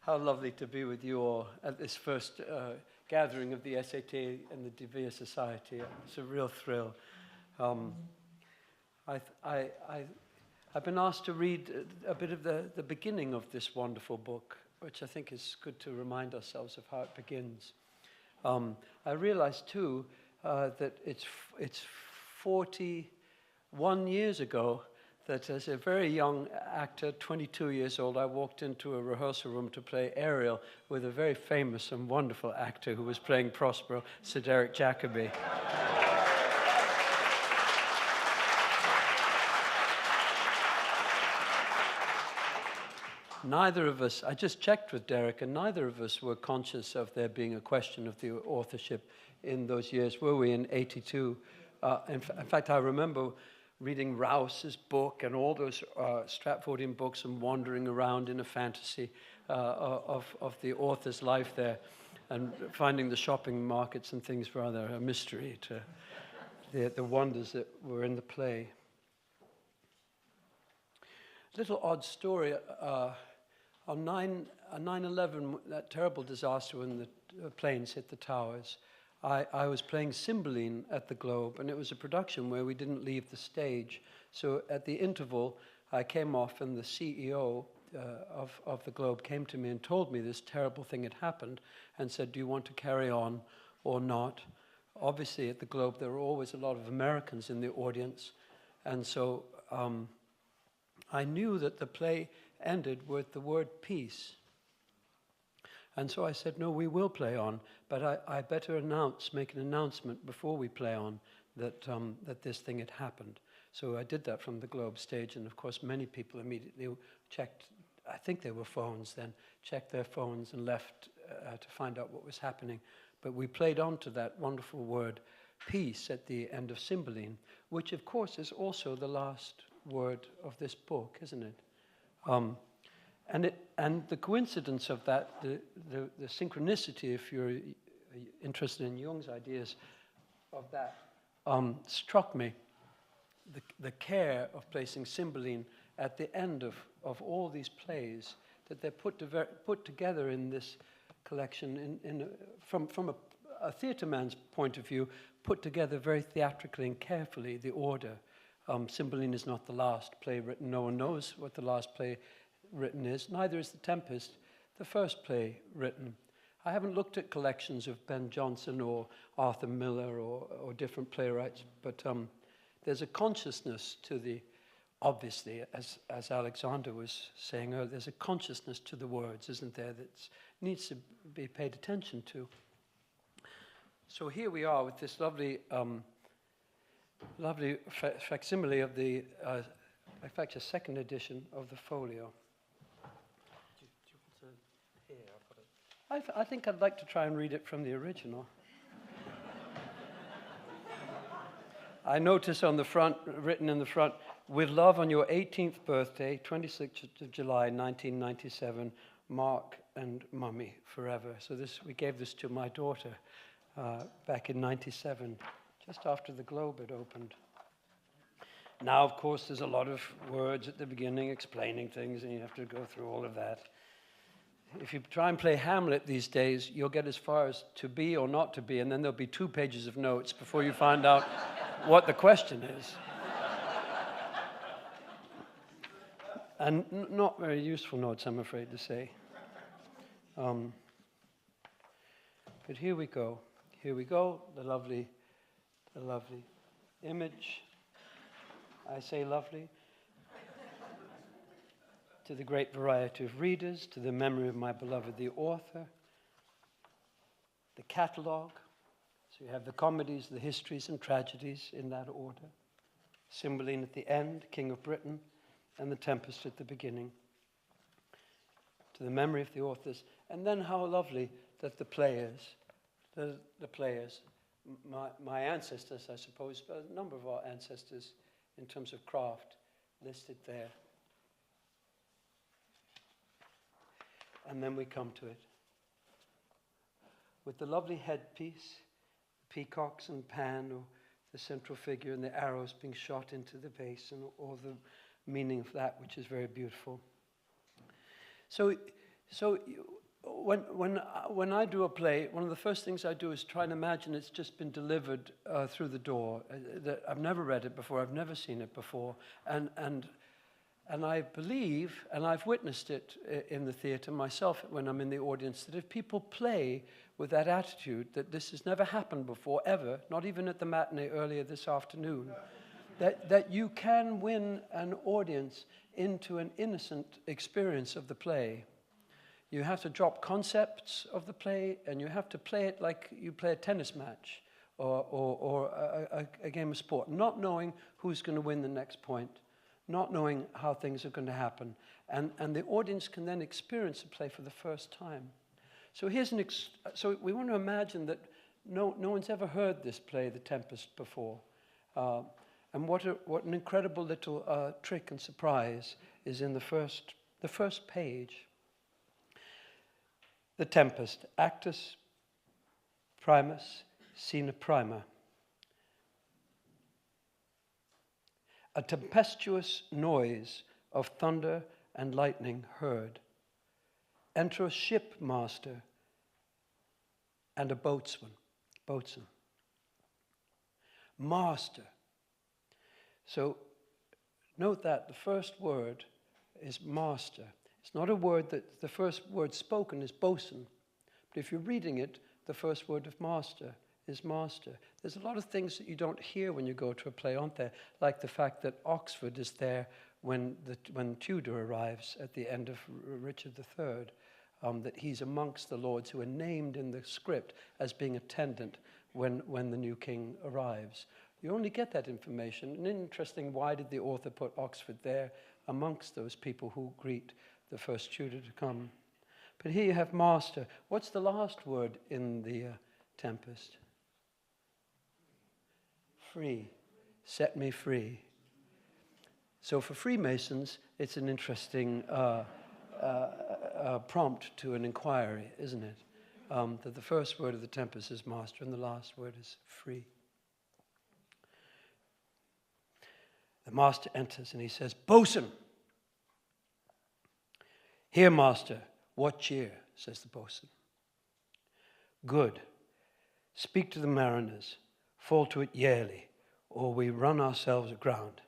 How lovely to be with you all at this first gathering of the SAT and the DeVere Society. It's a real thrill. I've been asked to read a bit of the beginning of this wonderful book, which I think is good to remind ourselves of how it begins. I realized too that it's 41 years ago that as a very young actor, 22 years old, I walked into a rehearsal room to play Ariel with a very famous and wonderful actor who was playing Prospero, Sir Derek Jacobi. Neither of us, I just checked with Derek, and neither of us were conscious of there being a question of the authorship in those years, were we, in 82? In fact, I remember reading Rouse's book and all those Stratfordian books and wandering around in a fantasy of the author's life there and finding the shopping markets and things rather a mystery to the wonders that were in the play. Little odd story. On 9/11, that terrible disaster when the planes hit the towers, I was playing Cymbeline at the Globe, and it was a production where we didn't leave the stage. So at the interval, I came off, and the CEO of the Globe came to me and told me this terrible thing had happened and said, do you want to carry on or not? Obviously, at the Globe, there were always a lot of Americans in the audience, and so I knew that the play ended with the word peace. And so I said, no, we will play on, but I better make an announcement before we play on that this thing had happened. So I did that from the Globe stage, and of course many people immediately checked, I think they were phones then, checked their phones and left to find out what was happening. But we played on to that wonderful word, peace, at the end of Cymbeline, which of course is also the last word of this book, isn't it? And the coincidence of that, the synchronicity, if you're interested in Jung's ideas of that, struck me. The care of placing Cymbeline at the end of all these plays, that they're put together in this collection, from a theatre man's point of view, put together very theatrically and carefully, the order. Cymbeline is not the last play written. No one knows what the last play written is. Neither is The Tempest, the first play written. I haven't looked at collections of Ben Jonson or Arthur Miller or different playwrights, but there's a consciousness to obviously, as Alexander was saying earlier, there's a consciousness to the words, isn't there, that needs to be paid attention to. So here we are with this lovely facsimile of the, in fact, a second edition of the folio. Do you want to hear? I think I'd like to try and read it from the original. I notice on the front, written in the front, with love on your 18th birthday, 26th of July, 1997, Mark and Mummy forever. So we gave this to my daughter back in 97. Just after the Globe had opened. Now, of course, there's a lot of words at the beginning explaining things, and you have to go through all of that. If you try and play Hamlet these days, you'll get as far as to be or not to be, and then there'll be 2 pages of notes before you find out what the question is. And not very useful notes, I'm afraid to say. But here we go. Here we go, the lovely image. I say lovely. To the great variety of readers, to the memory of my beloved, the author, the catalogue. So you have the comedies, the histories, and tragedies in that order. Cymbeline at the end, King of Britain, and the Tempest at the beginning. To the memory of the authors. And then how lovely that the players, my ancestors, I suppose, but a number of our ancestors in terms of craft listed there. And then we come to it. With the lovely headpiece, the peacocks and Pan, or the central figure, and the arrows being shot into the base, and all the meaning of that, which is very beautiful. So So when I do a play, one of the first things I do is try and imagine it's just been delivered through the door. That I've never read it before, I've never seen it before, and I believe, and I've witnessed it in the theatre myself when I'm in the audience, that if people play with that attitude that this has never happened before, ever, not even at the matinee earlier this afternoon, that you can win an audience into an innocent experience of the play. You have to drop concepts of the play, and you have to play it like you play a tennis match or a game of sport, not knowing who's going to win the next point, not knowing how things are going to happen. And the audience can then experience the play for the first time. So here's so we want to imagine that no one's ever heard this play, The Tempest, before. And what an incredible little trick and surprise is in the first page. The Tempest, actus primus sine prima. A tempestuous noise of thunder and lightning heard. Enter a shipmaster and a boatswain. Master. So note that the first word is master. It's not a word that the first word spoken is bosun. But if you're reading it, the first word of master is master. There's a lot of things that you don't hear when you go to a play, aren't there? Like the fact that Oxford is there when Tudor arrives at the end of Richard III, that he's amongst the lords who are named in the script as being attendant when the new king arrives. You only get that information. And interesting, why did the author put Oxford there amongst those people who greet the first Tudor to come? But here you have master. What's the last word in the Tempest? Free. Set me free. So for Freemasons, it's an interesting prompt to an inquiry, isn't it? That the first word of the Tempest is master and the last word is free. The master enters and he says, "Bosun!" "Here, master." "What cheer?" says the boatswain. "Good. Speak to the mariners. Fall to it yearly, or we run ourselves aground.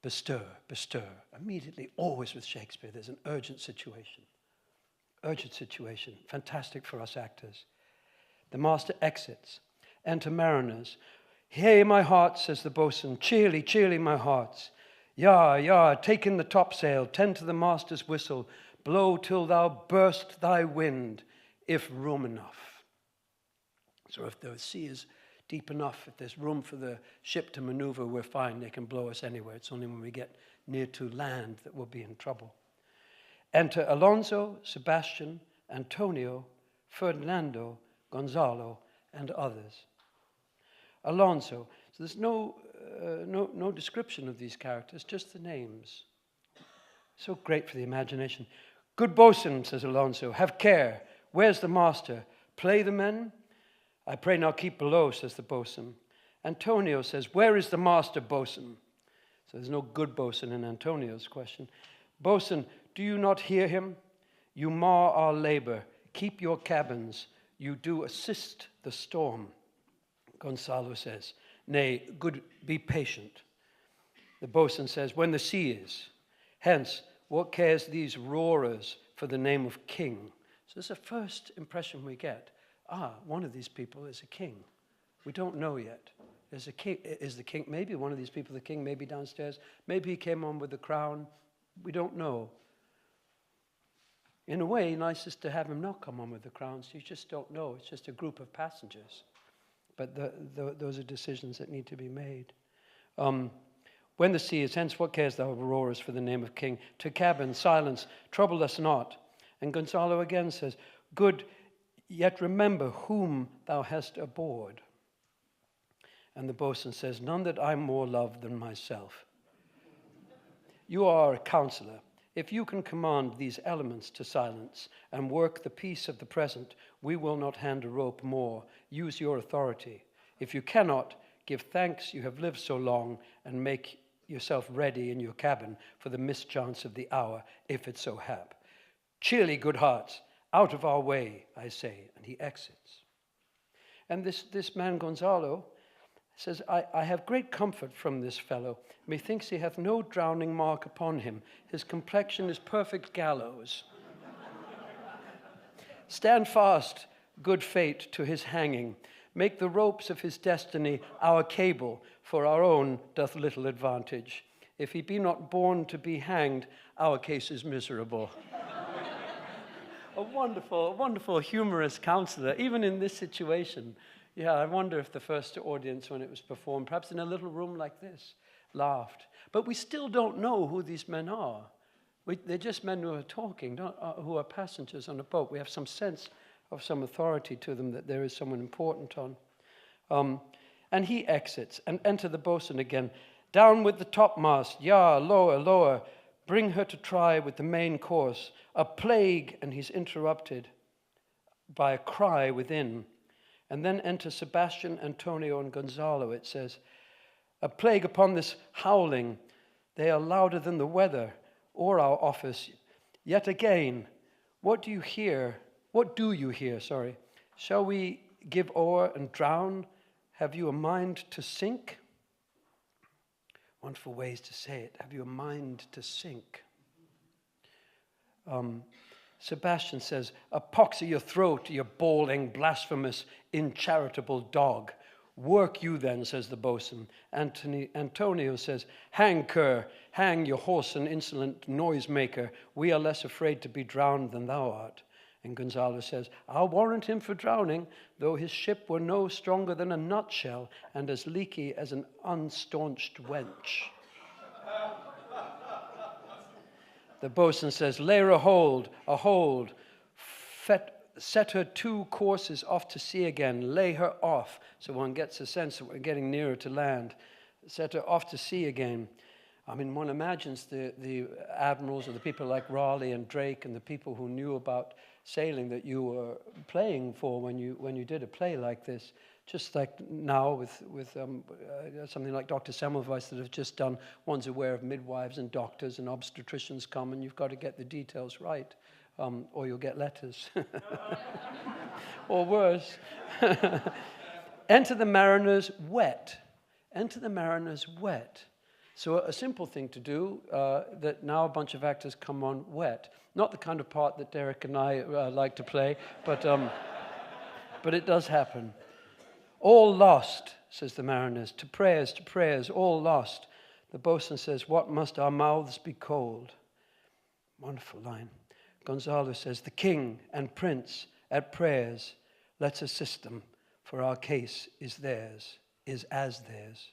Bestir, bestir." Immediately, always with Shakespeare, there's an urgent situation. Urgent situation. Fantastic for us actors. The master exits. Enter mariners. "Hey, my hearts," says the boatswain. "Cheerly, cheerly, my hearts. Yar, yar, take in the topsail, tend to the master's whistle, blow till thou burst thy wind, if room enough." So if the sea is deep enough, if there's room for the ship to maneuver, we're fine. They can blow us anywhere. It's only when we get near to land that we'll be in trouble. Enter Alonso, Sebastian, Antonio, Ferdinando, Gonzalo, and others. Alonso. So there's no description of these characters, just the names. So great for the imagination. "Good boatswain," says Alonso, "have care. Where's the master? Play the men?" "I pray now keep below," says the boatswain. Antonio says, "Where is the master, boatswain?" So there's no good boatswain in Antonio's question. "Boatswain, do you not hear him? You mar our labor. Keep your cabins. You do assist the storm." Gonzalo says, "Nay, good, be patient." The boatswain says, "When the sea is. Hence, what cares these roarers for the name of king?" So this is the first impression we get. One of these people is a king. We don't know yet. Is the king, maybe one of these people the king, maybe downstairs. Maybe he came on with the crown. We don't know. In a way, nicest to have him not come on with the crown, so you just don't know. It's just a group of passengers. But those are decisions that need to be made. When the sea is, hence what cares thou roarers for the name of king? To cabin, silence, trouble us not. And Gonzalo again says, "Good, yet remember whom thou hast aboard." And the boatswain says, "None that I more love than myself." "You are a counselor. If you can command these elements to silence and work the peace of the present, we will not hand a rope more. Use your authority. If you cannot, give thanks you have lived so long and make yourself ready in your cabin for the mischance of the hour, if it so hap. Cheerly, good hearts. Out of our way, I say, and he exits. And this man Gonzalo says, I have great comfort from this fellow. Methinks he hath no drowning mark upon him. His complexion is perfect gallows. Stand fast, good fate, to his hanging. Make the ropes of his destiny our cable, for our own doth little advantage. If he be not born to be hanged, our case is miserable. A wonderful, humorous counselor, even in this situation. Yeah, I wonder if the first audience, when it was performed, perhaps in a little room like this, laughed. But we still don't know who these men are. They're just men who are talking, who are passengers on a boat. We have some sense of some authority to them, that there is someone important on. And he exits, and enter the boatswain again. Down with the topmast, yah, lower, lower. Bring her to try with the main course. A plague, and he's interrupted by a cry within. And then enter Sebastian, Antonio, and Gonzalo, it says. A plague upon this howling. They are louder than the weather, or our office. Yet again, what do you hear? What do you hear, sorry? Shall we give o'er and drown? Have you a mind to sink? Wonderful ways to say it. Have you a mind to sink? Sebastian says, "Epoxy your throat, you bawling, blasphemous, incharitable dog. Work you then," says the boatswain. Antonio says, "Hang, cur, hang your horse and insolent noisemaker. We are less afraid to be drowned than thou art." And Gonzalo says, "I'll warrant him for drowning, though his ship were no stronger than a nutshell and as leaky as an unstaunched wench." The boatswain says, "Lay her a hold, set her 2 courses off to sea again, lay her off," so one gets a sense that we're getting nearer to land. Set her off to sea again. I mean, one imagines the admirals or the people like Raleigh and Drake and the people who knew about sailing that you were playing for when you did a play like this. Just like now with something like Dr. Semmelweis that have just done, one's aware of midwives and doctors and obstetricians come, and you've got to get the details right, or you'll get letters. Or worse. Enter the mariners wet. Enter the mariners wet. So a simple thing to do, that now a bunch of actors come on wet. Not the kind of part that Derek and I like to play, but it does happen. "All lost," says the mariners, to prayers, all lost." The boatswain says, "What must our mouths be cold?" Wonderful line. Gonzalo says, "The king and prince at prayers, let's assist them, for our case is as theirs."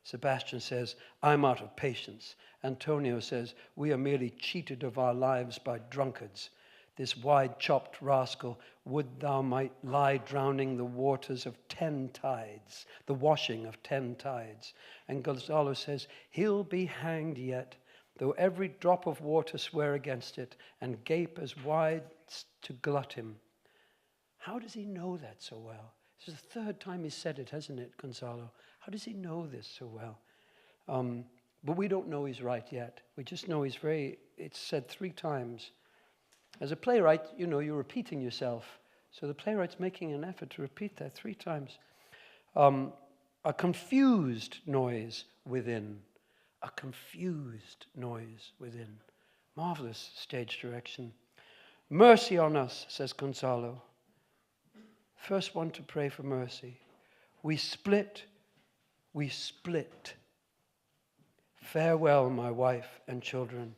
Sebastian says, "I'm out of patience." Antonio says, "We are merely cheated of our lives by drunkards. This wide-chopped rascal, would thou might lie drowning the waters of 10 tides, the washing of 10 tides. And Gonzalo says, "He'll be hanged yet, though every drop of water swear against it, and gape as wide to glut him." How does he know that so well? This is the 3rd time he's said it, hasn't it, Gonzalo? How does he know this so well? But we don't know he's right yet. We just know it's said 3 times. As a playwright, you're repeating yourself. So the playwright's making an effort to repeat that 3 times. A confused noise within. A confused noise within. Marvelous stage direction. "Mercy on us," says Gonzalo. First one to pray for mercy. We split. Farewell, my wife and children.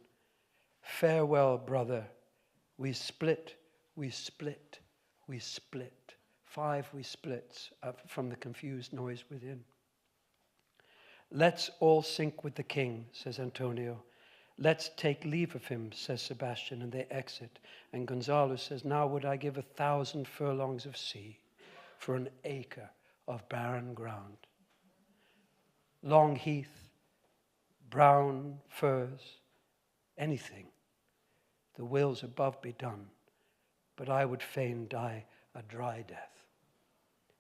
Farewell, brother. We split. 5 we splits from the confused noise within. "Let's all sink with the king," says Antonio. "Let's take leave of him," says Sebastian, and they exit. And Gonzalo says, "Now would I give 1,000 furlongs of sea for an acre of barren ground. Long heath, brown furs, anything. The wills above be done, but I would fain die a dry death."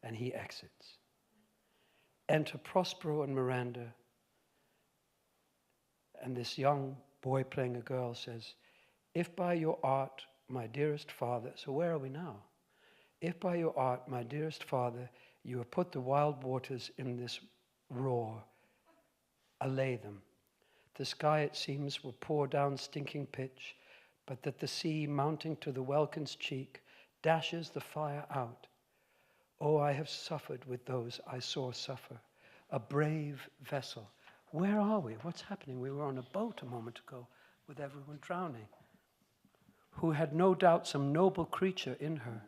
And he exits. Enter Prospero and Miranda. And this young boy playing a girl says, "If by your art my dearest Father, so where are we now? If by your art, my dearest Father, you have put the wild waters in this roar, allay them. The sky, it seems, will pour down stinking pitch, but that the sea, mounting to the welkin's cheek, dashes the fire out. Oh, I have suffered with those I saw suffer, a brave vessel. Where are we? What's happening? We were on a boat a moment ago with everyone drowning, who had no doubt some noble creature in her,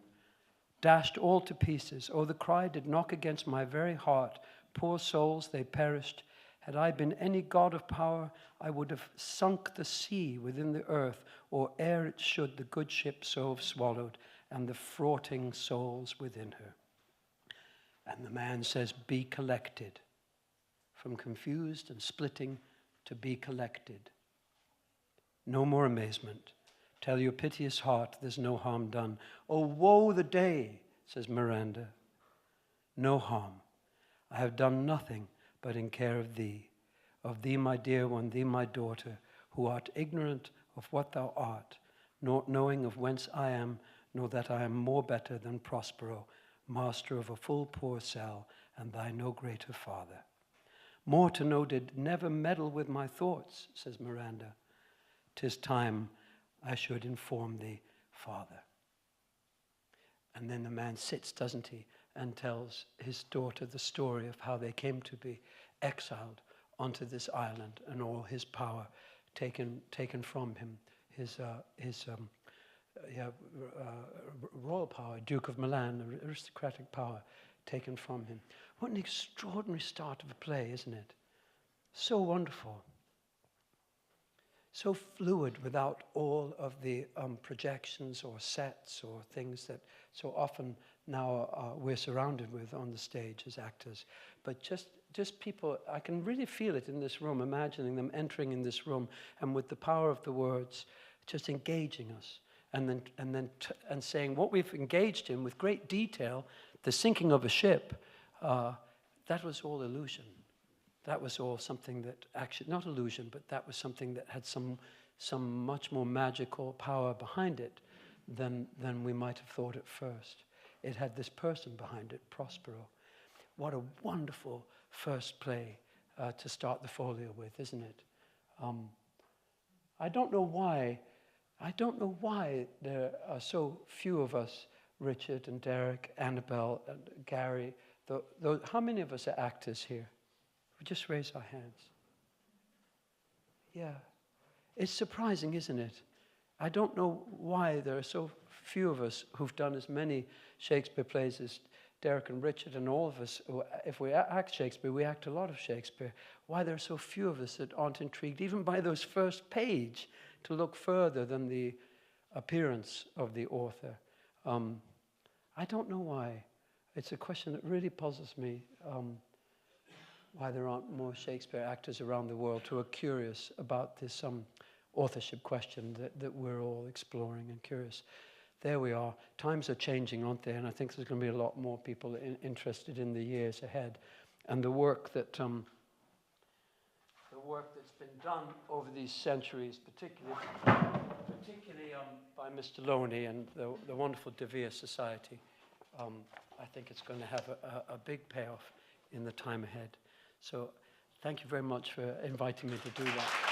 dashed all to pieces. Oh, the cry did knock against my very heart. Poor souls, they perished. Had I been any god of power, I would have sunk the sea within the earth, or ere it should the good ship so have swallowed, and the fraughting souls within her. And the man says, be collected. From confused and splitting to be collected. No more amazement. Tell your piteous heart there's no harm done. Oh, woe the day, says Miranda. No harm. I have done nothing but in care of thee, my dear one, thee, my daughter, who art ignorant of what thou art, not knowing of whence I am, nor that I am more better than Prospero, master of a full poor cell, and thy no greater father. More to know did never meddle with my thoughts, says Miranda. 'Tis time I should inform thee, Father. And then the man sits, doesn't he, and tells his daughter the story of how they came to be exiled onto this island and all his power taken from him, his royal power, Duke of Milan, aristocratic power taken from him. What an extraordinary start of a play, isn't it? So wonderful. So fluid without all of the projections or sets or things that so often now we're surrounded with on the stage as actors. But just people, I can really feel it in this room, imagining them entering in this room and with the power of the words, just engaging us. And saying what we've engaged in with great detail, the sinking of a ship, that was all illusion. That was all something that actually, not illusion, but that was something that had some much more magical power behind it than we might have thought at first. It had this person behind it, Prospero. What a wonderful first play to start the folio with, isn't it? I don't know why there are so few of us, Richard and Derek, Annabelle, and Gary. How many of us are actors here? We just raise our hands. Yeah. It's surprising, isn't it? I don't know why there are so few of us who've done as many Shakespeare plays as Derek and Richard, and all of us, if we act Shakespeare, we act a lot of Shakespeare. Why there are so few of us that aren't intrigued, even by those first page, to look further than the appearance of the author. I don't know why. It's a question that really puzzles me, why there aren't more Shakespeare actors around the world who are curious about this authorship question that we're all exploring and curious. There we are. Times are changing, aren't they? And I think there's going to be a lot more people interested in the years ahead. And the work that's been done over these centuries, particularly by Mr. Loney and the wonderful De Vere Society, I think it's going to have a big payoff in the time ahead. So thank you very much for inviting me to do that.